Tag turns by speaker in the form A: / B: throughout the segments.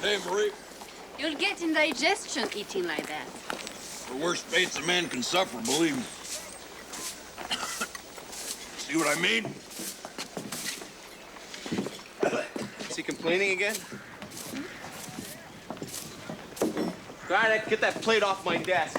A: Hey, Marie.
B: You'll get indigestion eating like that.
A: The worst fates a man can suffer, believe me. See what I mean?
C: Is he complaining again? All right, get that plate off my desk.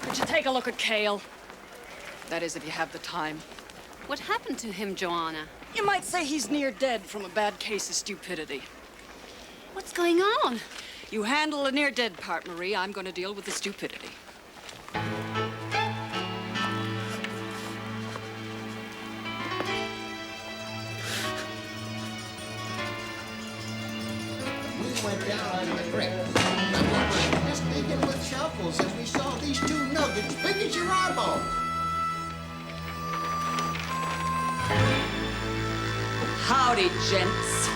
D: Could you take a look at Cale? That is, if you have the time.
B: What happened to him, Joanna?
D: You might say he's near dead from a bad case of stupidity.
B: What's going on?
D: You handle the near-dead part, Marie. I'm going to deal with the stupidity.
E: We went down under the creek. And we were just digging with shovels as we saw these two nuggets big as your eyeball.
D: Howdy, gents.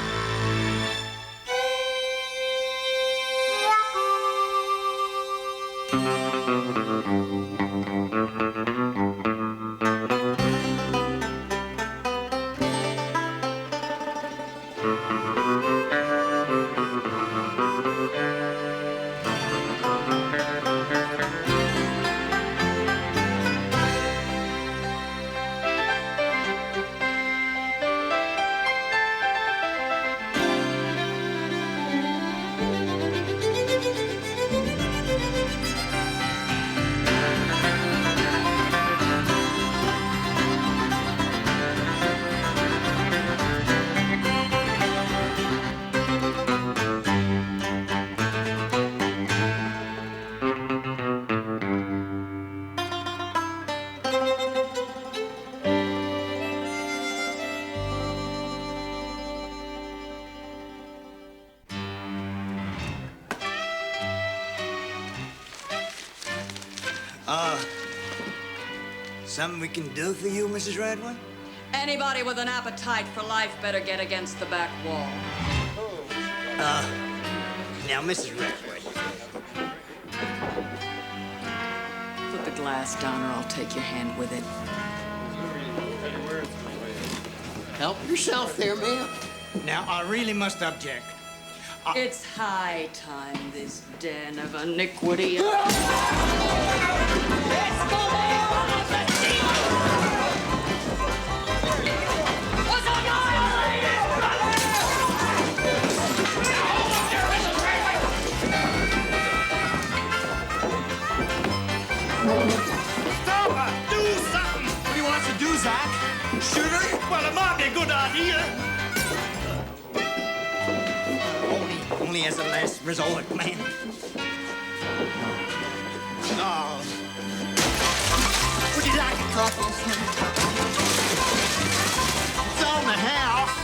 F: Something we can do for you, Mrs. Radway?
D: Anybody with an appetite for life better get against the back wall.
F: Now, Mrs. Radway.
D: Put the glass down or I'll take your hand with it.
E: Help yourself there, ma'am.
F: Now, I really must object.
D: It's high time this den of iniquity.
G: Stop her! Do something!
F: What do you want us to do, Zach? Shoot her?
G: Well, it might be a good idea.
F: Only as a last resort, man.
E: Oh. Would you like a coffee? It's on the house.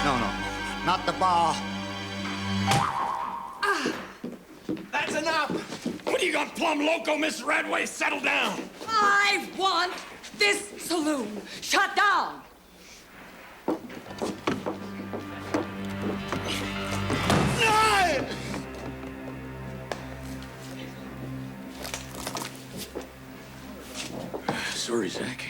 E: Oh, no, not the bar.
G: That's enough. What are you got, plumb loco, Miss Radway? Settle down.
D: I want this saloon shut down.
G: No!
A: Sorry, Zach.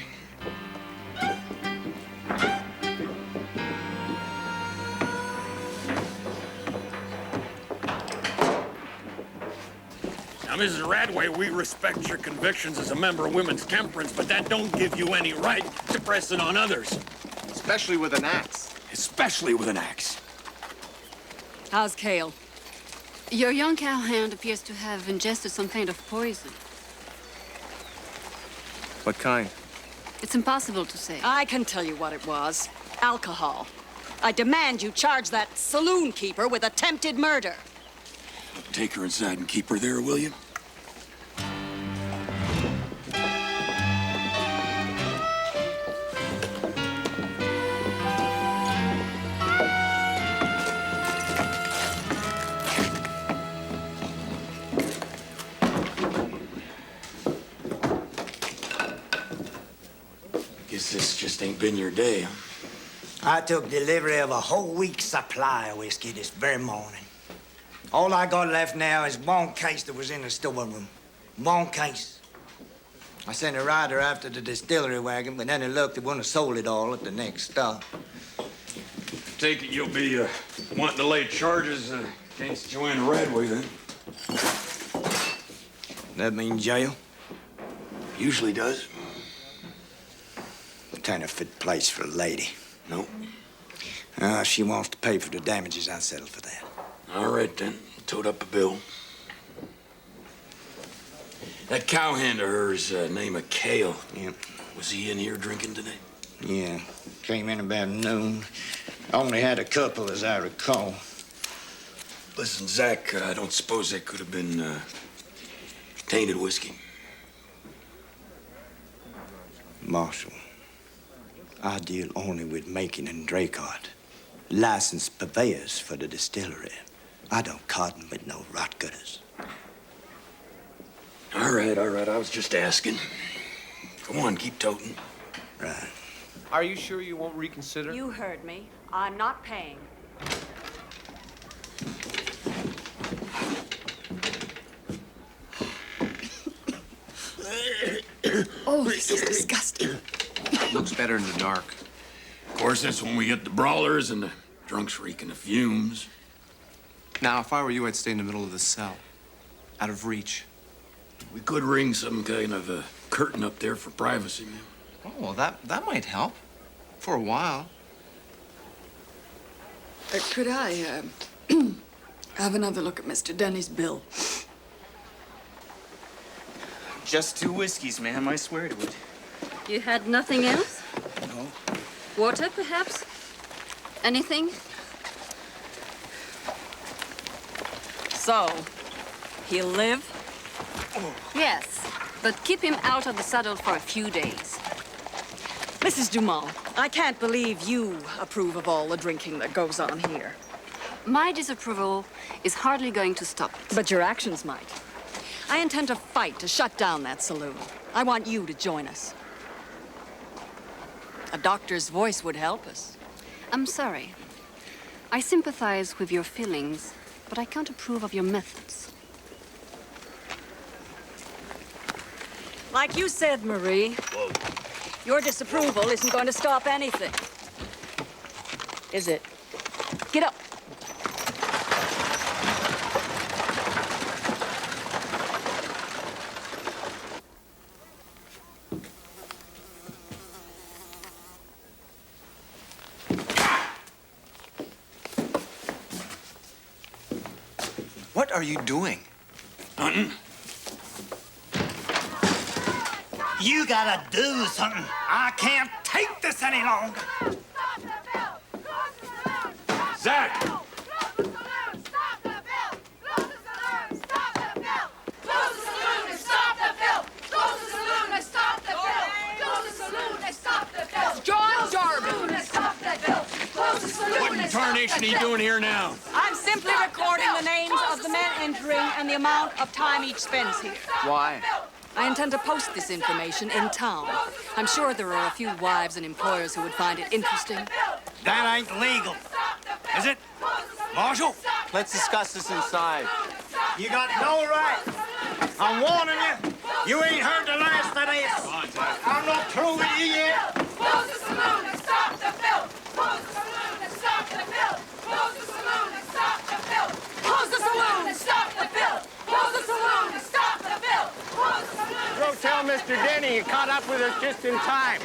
A: Now, Mrs. Radway, we respect your convictions as a member of Women's Temperance, but that don't give you any right to press it on others.
C: Especially with an axe.
A: Especially with an axe.
D: How's Cale?
B: Your young cowhand appears to have ingested some kind of poison.
C: What kind?
B: It's impossible to say.
D: I can tell you what it was. Alcohol. I demand you charge that saloon keeper with attempted murder.
A: Take her inside and keep her there, will you? Guess this just ain't been your day, huh?
F: I took delivery of a whole week's supply of whiskey this very morning. All I got left now is one case that was in the storeroom. One case. I sent a rider after the distillery wagon, but then it looked they wouldn't have sold it all at the next stop.
A: Take it you'll be wanting to lay charges against Joanna Radway, then?
F: That mean jail?
A: Usually does.
F: Kind of fit place for a lady.
A: No.
F: If she wants to pay for the damages, I'll settle for that.
A: All right, then. Tote up a bill. That cowhand of hers, name of Cale.
F: Yep.
A: Was he in here drinking today?
F: Yeah. Came in about noon. Only had a couple, as I recall.
A: Listen, Zach, I don't suppose that could have been tainted whiskey.
F: Marshal, I deal only with Macon and Draycott, licensed purveyors for the distillery. I don't cotton with no rot gutters.
A: All right, I was just asking. Go on, keep toting.
F: Right.
C: Are you sure you won't reconsider?
D: You heard me. I'm not paying.
B: Oh, this is disgusting.
C: Looks better in the dark.
A: Of course, that's when we get the brawlers and the drunks reeking of fumes.
C: Now, if I were you, I'd stay in the middle of the cell. Out of reach.
A: We could ring some kind of a curtain up there for privacy, man.
C: Oh, well, that might help. For a while.
B: Could I have another look at Mr. Denny's bill?
H: Just 2 whiskeys, ma'am. I swear to it.
B: You had nothing else?
H: No.
B: Water, perhaps? Anything?
D: So, he'll live?
B: Yes, but keep him out of the saddle for a few days.
D: Mrs. Dumont, I can't believe you approve of all the drinking that goes on here.
B: My disapproval is hardly going to stop it.
D: But your actions might. I intend to fight to shut down that saloon. I want you to join us. A doctor's voice would help us.
B: I'm sorry. I sympathize with your feelings, but I can't approve of your methods.
D: Like you said, Marie, your disapproval isn't going to stop anything. Is it? Get up.
H: What are you doing?
A: Hunting?
F: You gotta do something. I can't take this any longer.
A: Zach! What in tarnation are you doing here now?
D: I'm simply recording the names of the men entering and the amount of time each spends here.
C: Why?
D: I intend to post this information in town. I'm sure there are a few wives and employers who would find it interesting.
F: That ain't legal. Is it? Marshal?
C: Let's discuss this inside.
F: You got no right. I'm warning you. You ain't heard the last of this. I'm not through with you yet.
I: Close the saloon and stop the film! Close the saloon and stop the film! Close the saloon and stop the film! Close the saloon and stop the film! Close the saloon and stop the film! Close the saloon.
G: Go tell Mr. Denny you caught up with us just in time.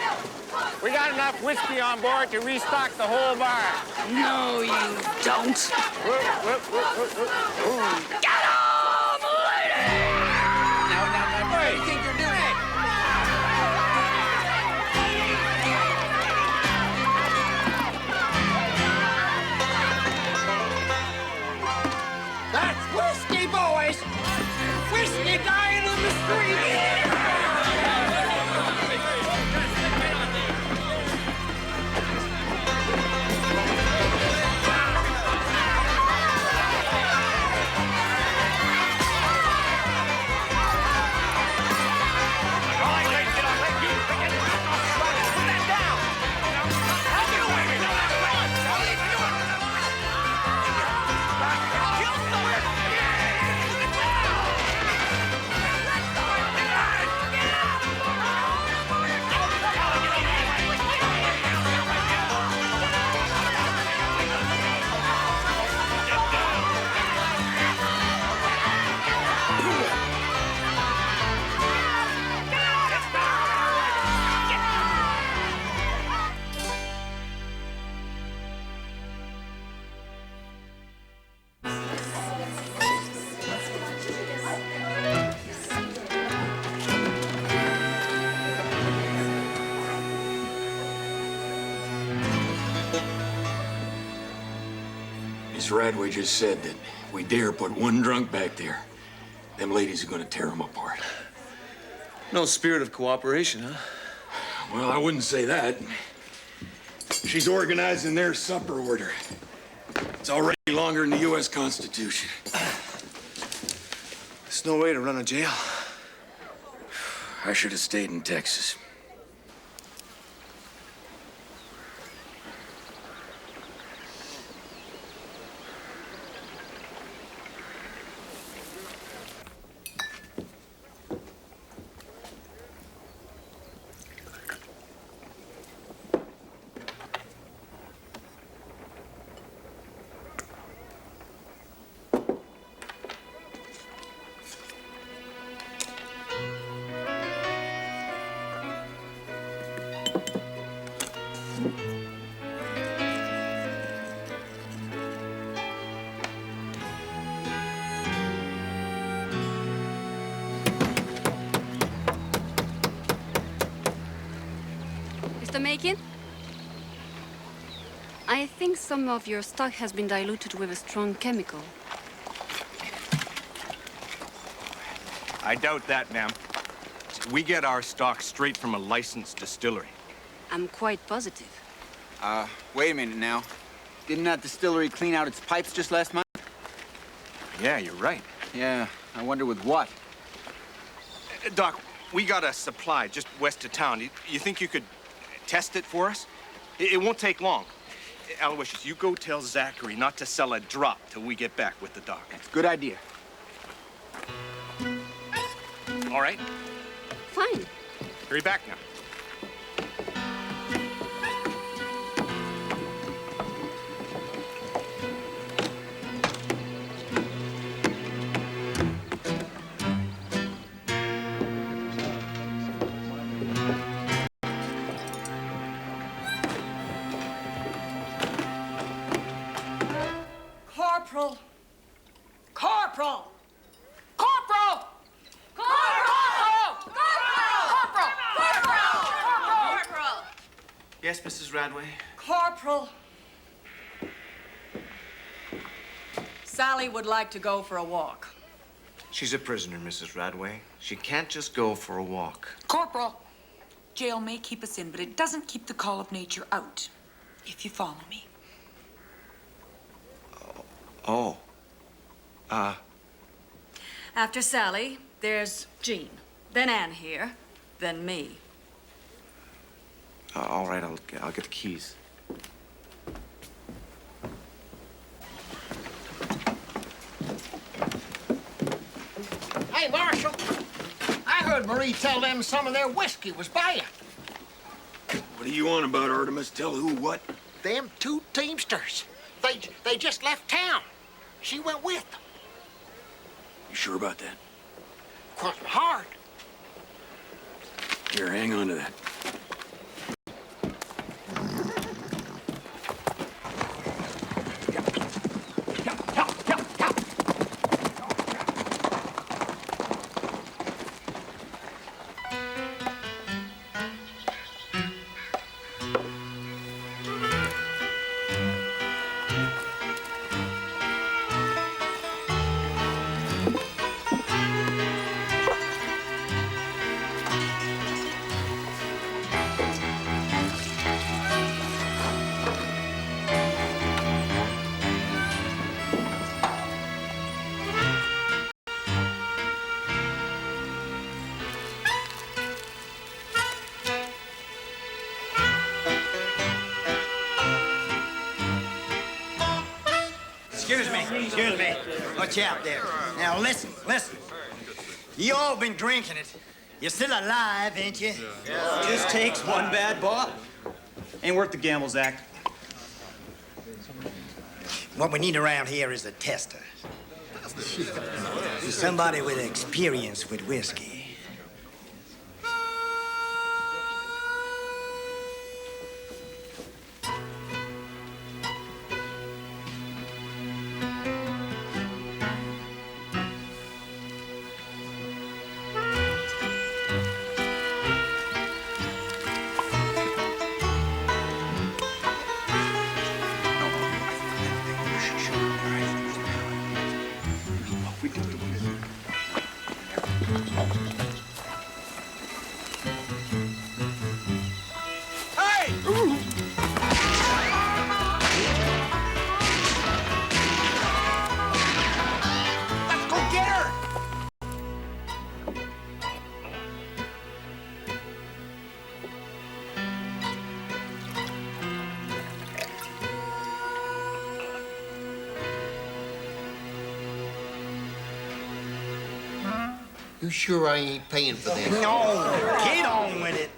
G: We got enough whiskey on board to restock the whole bar.
D: No, you don't.
I: Get him, lady!
C: Now, what do you think you're doing?
E: That's whiskey, boys! Whiskey dying in the street!
A: Miss Radway just said that if we dare put one drunk back there, them ladies are gonna tear him apart.
C: No spirit of cooperation, huh?
A: Well, I wouldn't say that. She's organizing their supper order. It's already longer than the U.S. Constitution.
C: There's no way to run a jail.
A: I should have stayed in Texas.
B: Mr. Macon? I think some of your stock has been diluted with a strong chemical.
J: I doubt that, ma'am. We get our stock straight from a licensed distillery.
B: I'm quite positive.
K: Wait a minute now. Didn't that distillery clean out its pipes just last month?
J: Yeah, you're right.
K: Yeah, I wonder with what?
J: Doc, we got a supply just west of town. You think you could test it for us? It won't take long. Aloysius, you go tell Zachary not to sell a drop till we get back with the doc.
K: That's a good idea.
J: All right?
B: Fine.
J: Hurry back now.
D: Corporal! Corporal! Corporal!
C: Yes, Mrs. Radway?
D: Corporal! Sally would like to go for a walk.
C: She's a prisoner, Mrs. Radway. She can't just go for a walk.
I: Corporal, jail may keep us in, but it doesn't keep the call of nature out, if you follow me.
C: Oh.
D: After Sally, there's Jean. Then Anne here. Then me.
C: All right, I'll get the keys.
E: Hey, Marshal. I heard Marie tell them some of their whiskey was bad.
A: What are you on about, Artemis? Tell who what?
E: Them two teamsters. They just left town. She went with them.
A: You sure about that?
E: Crossed my heart.
A: Here, hang on to that.
F: Excuse me. Watch out there. Now, listen. You all been drinking it. You're still alive, ain't you?
H: Just takes one bad bottle. Ain't worth the gamble, Zach.
F: What we need around here is a tester. Somebody with experience with whiskey.
E: You sure I ain't paying for this?
F: No, get on with it.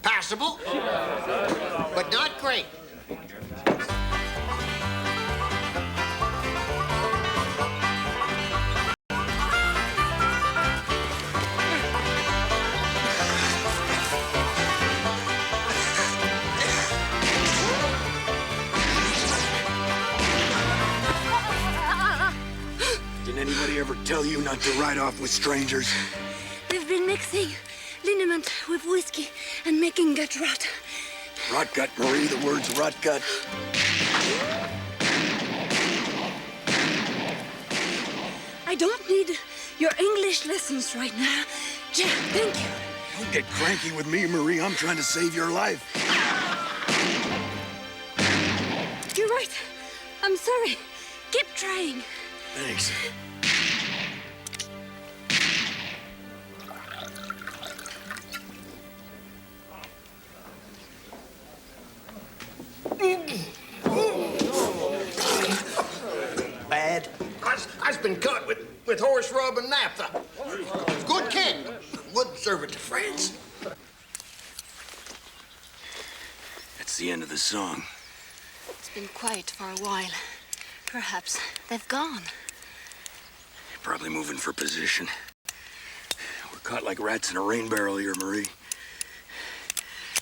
E: Passable, but not great.
A: Didn't anybody ever tell you not to ride off with strangers?
B: They've been mixing liniment with whiskey and making gut rot.
A: Rot gut, Marie. The word's rot gut.
B: I don't need your English lessons right now. Jack, thank you.
A: Don't get cranky with me, Marie. I'm trying to save your life.
B: You're right. I'm sorry. Keep trying.
A: Thanks.
F: Bad.
E: I've been cut with horse rub and naphtha. Good king. Wouldn't serve it to France.
A: That's the end of the song.
B: It's been quiet for a while. Perhaps they've gone.
A: Probably moving for position. We're caught like rats in a rain barrel here, Marie.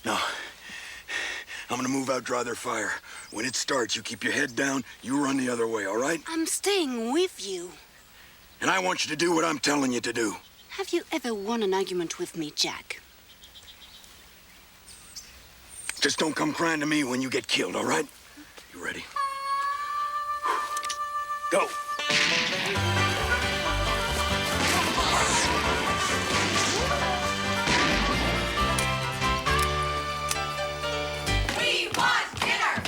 A: No. I'm gonna move out, draw their fire. When it starts, you keep your head down, you run the other way, all right?
B: I'm staying with you.
A: And I want you to do what I'm telling you to do.
B: Have you ever won an argument with me, Jack?
A: Just don't come crying to me when you get killed, all right? You ready? Go.
I: We want dinner!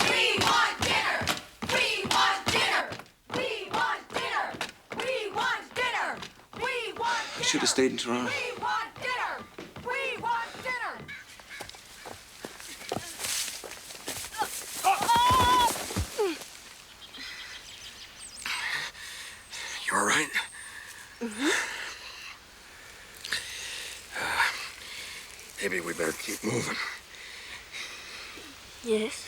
I: We want dinner! We want dinner! We want dinner! We want dinner! We want
C: I should have stayed in Toronto.
I: We want dinner! We want dinner!
A: You all right? Maybe we better keep moving.
B: Yes.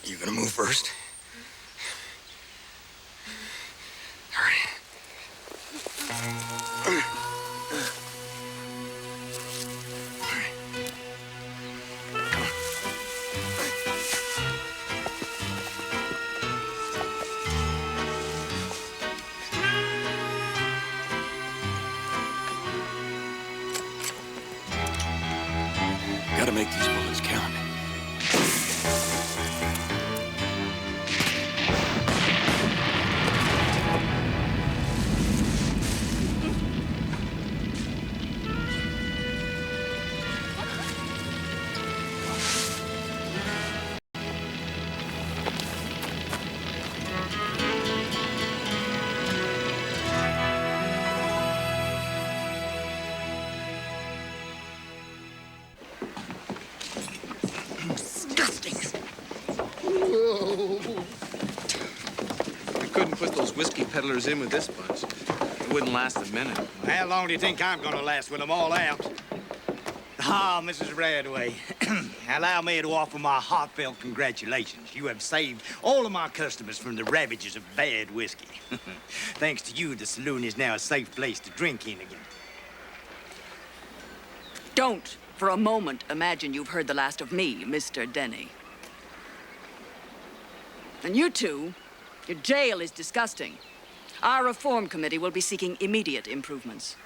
A: You gonna move first? All right. Gotta make these bullets count.
C: We couldn't put those whiskey peddlers in with this bunch. It wouldn't last a minute.
F: How long do you think I'm gonna last with them all out? Ah, Mrs. Radway, allow me to offer my heartfelt congratulations. You have saved all of my customers from the ravages of bad whiskey. Thanks to you, the saloon is now a safe place to drink in again.
D: Don't for a moment imagine you've heard the last of me, Mr. Denny. And you two, your jail is disgusting. Our reform committee will be seeking immediate improvements.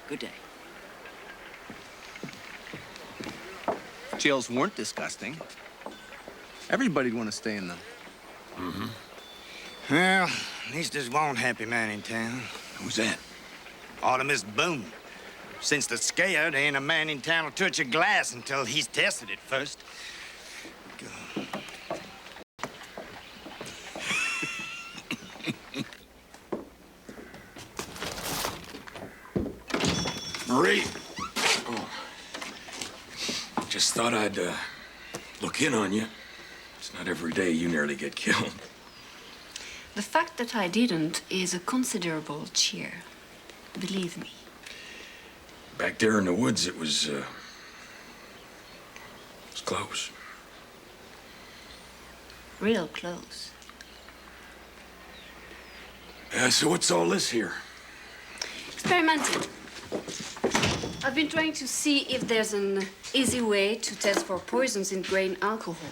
D: Good day.
C: Jails weren't disgusting. Everybody'd want to stay in them.
F: Well, at least there's one happy man in town.
A: Who's that?
F: Artemis Boone. Since the scare, there ain't a man in town will touch a glass until he's tested it first.
A: Marie. Oh. Just thought I'd look in on you. It's not every day you nearly get killed.
B: The fact that I didn't is a considerable cheer. Believe me.
A: Back there in the woods, it was close.
B: Real close.
A: So what's all this here?
B: Experimenting. I've been trying to see if there's an easy way to test for poisons in grain alcohol.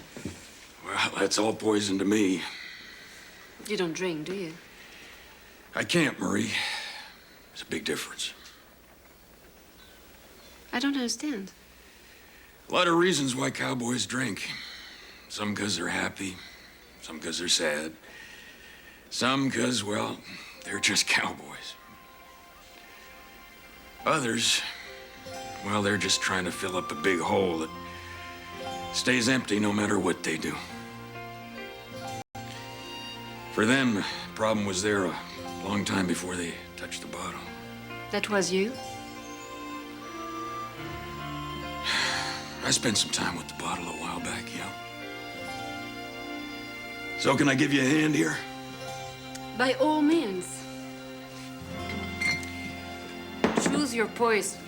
A: Well, that's all poison to me.
B: You don't drink, do you?
A: I can't, Marie. There's a big difference.
B: I don't understand.
A: A lot of reasons why cowboys drink. Some because they're happy, some because they're sad, some because, well, they're just cowboys. Others, well, they're just trying to fill up a big hole that stays empty no matter what they do. For them, the problem was there a long time before they touched the bottle.
B: That was you?
A: I spent some time with the bottle a while back, yeah. So can I give you a hand here?
B: By all means. Choose your poison.